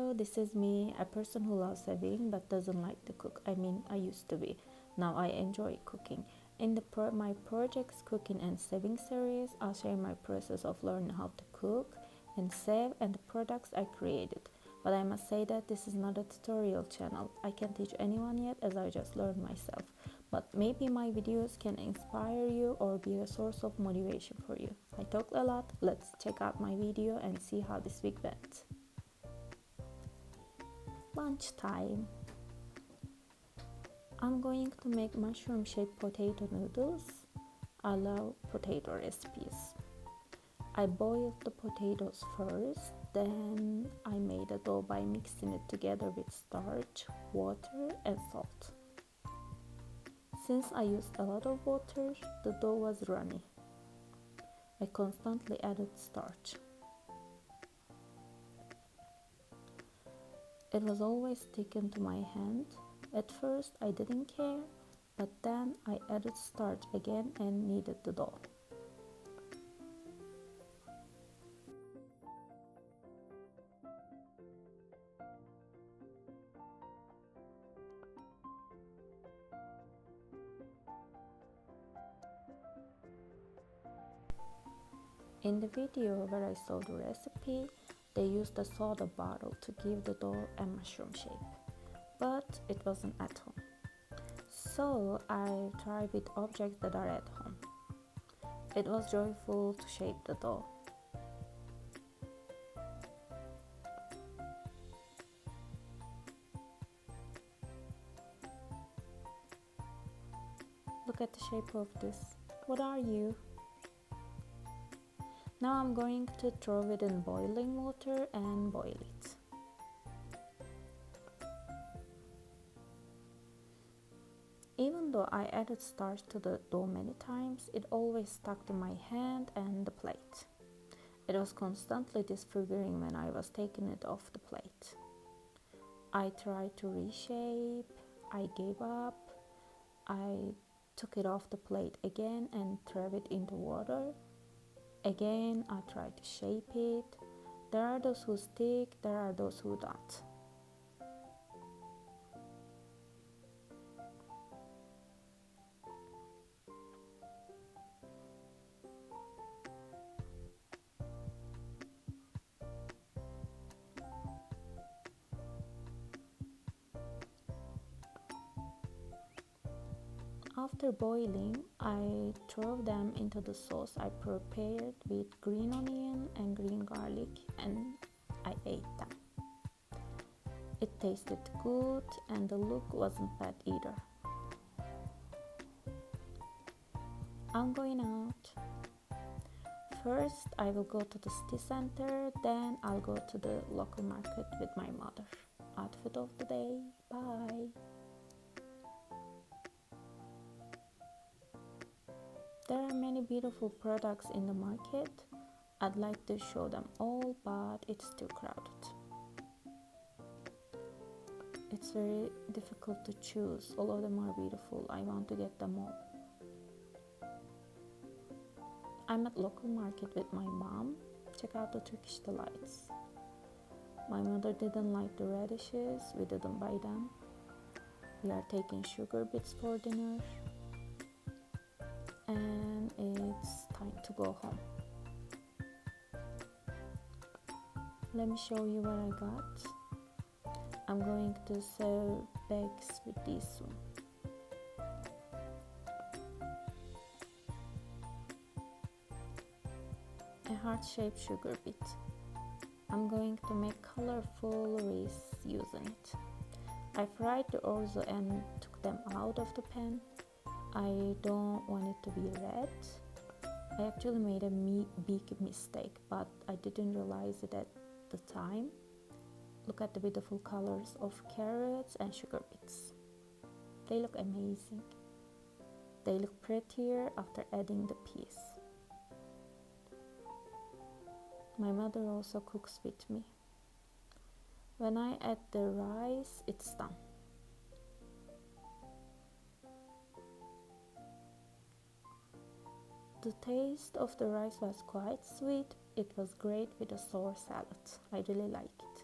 Hello, this is me, a person who loves saving but doesn't like to cook. I mean, I used to be. Now I enjoy cooking. In my projects cooking and saving series, I'll share my process of learning how to cook and save and the products I created. But I must say that this is not a tutorial channel. I can't teach anyone yet as I just learned myself. But maybe my videos can inspire you or be a source of motivation for you. I talked a lot. Let's check out my video and see how this week went. Lunchtime. I'm going to make mushroom shaped potato noodles. I love potato recipes. I boiled the potatoes first, then I made a dough by mixing it together with starch, water and salt. Since I used a lot of water, the dough was runny. I constantly added starch. It was always sticking to my hand. At first I didn't care, but then I added starch again and kneaded the dough. In the video where I saw the recipe, they used a soda bottle to give the dough a mushroom shape, but it wasn't at home. So I tried with objects that are at home. It was joyful to shape the dough. Look at the shape of this. What are you? Now I'm going to throw it in boiling water and boil it. Even though I added starch to the dough many times, it always stuck to my hand and the plate. It was constantly disfiguring when I was taking it off the plate. I tried to reshape, I gave up, I took it off the plate again and threw it into water. Again, I tried to shape it. There are those who stick, there are those who don't. After boiling, I threw them into the sauce I prepared with green onion and green garlic and I ate them. It tasted good and the look wasn't bad either. I'm going out. First, I will go to the city center, then I'll go to the local market with my mother. Outfit of the day. Bye. There are many beautiful products in the market. I'd like to show them all, but it's too crowded. It's very difficult to choose. All of them are beautiful. I want to get them all. I'm at local market with my mom. Check out the Turkish delights. My mother didn't like the radishes. We didn't buy them. We are taking sugar bits for dinner. And it's time to go home. Let me show you what I got. I'm going to serve bags with this one. A heart-shaped sugar bit. I'm going to make colorful wreaths using it. I fried the orzo and took them out of the pan. I don't want it to be red. I actually made a big mistake, but I didn't realize it at the time. Look at the beautiful colors of carrots and sugar bits. They look amazing. They look prettier after adding the peas. My mother also cooks with me. When I add the rice, it's done. The taste of the rice was quite sweet. It was great with a sour salad. I really like it.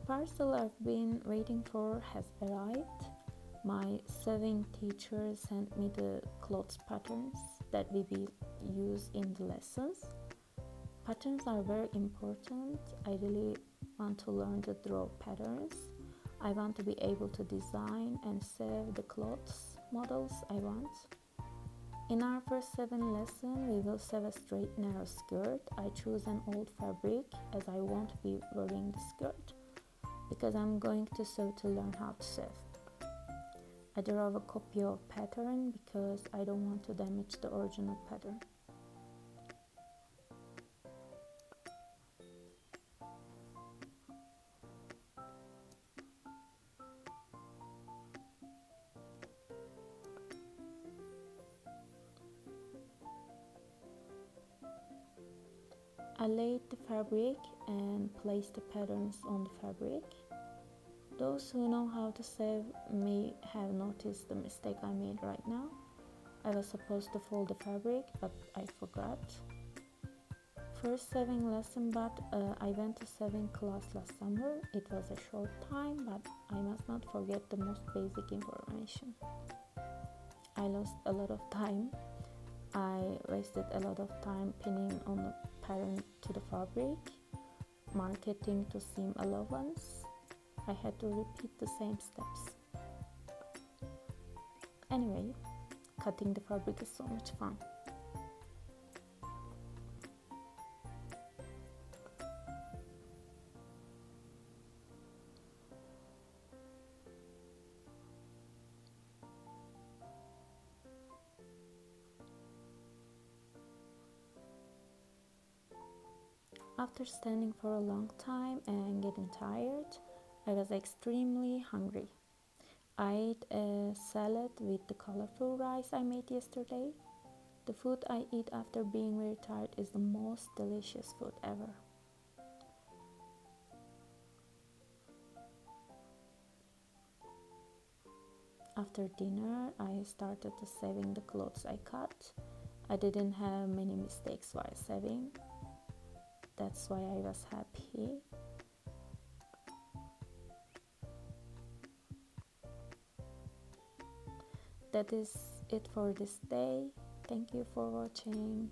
parcel I've been waiting for has arrived. My sewing teacher sent me the clothes patterns that we will use in the lessons. Patterns are very important. I really want to learn to draw patterns. I want to be able to design and sew the clothes models I want. In our first 7 lesson, we will sew a straight narrow skirt. I choose an old fabric as I won't be wearing the skirt because I'm going to sew to learn how to sew. I draw a copy of pattern because I don't want to damage the original pattern. I laid the fabric and placed the patterns on the fabric. Those who know how to sew may have noticed the mistake I made right now. I was supposed to fold the fabric, but I forgot. First sewing lesson, but I went to sewing class last summer. It was a short time, but I must not forget the most basic information. I lost a lot of time. I wasted a lot of time pinning on the pattern to the fabric, marking to seam allowance. I had to repeat the same steps. Anyway, cutting the fabric is so much fun. After standing for a long time and getting tired, I was extremely hungry. I ate a salad with the colorful rice I made yesterday. The food I eat after being very tired is the most delicious food ever. After dinner, I started sewing the clothes I cut. I didn't have many mistakes while sewing. That's why I was happy. That is it for this day. Thank you for watching.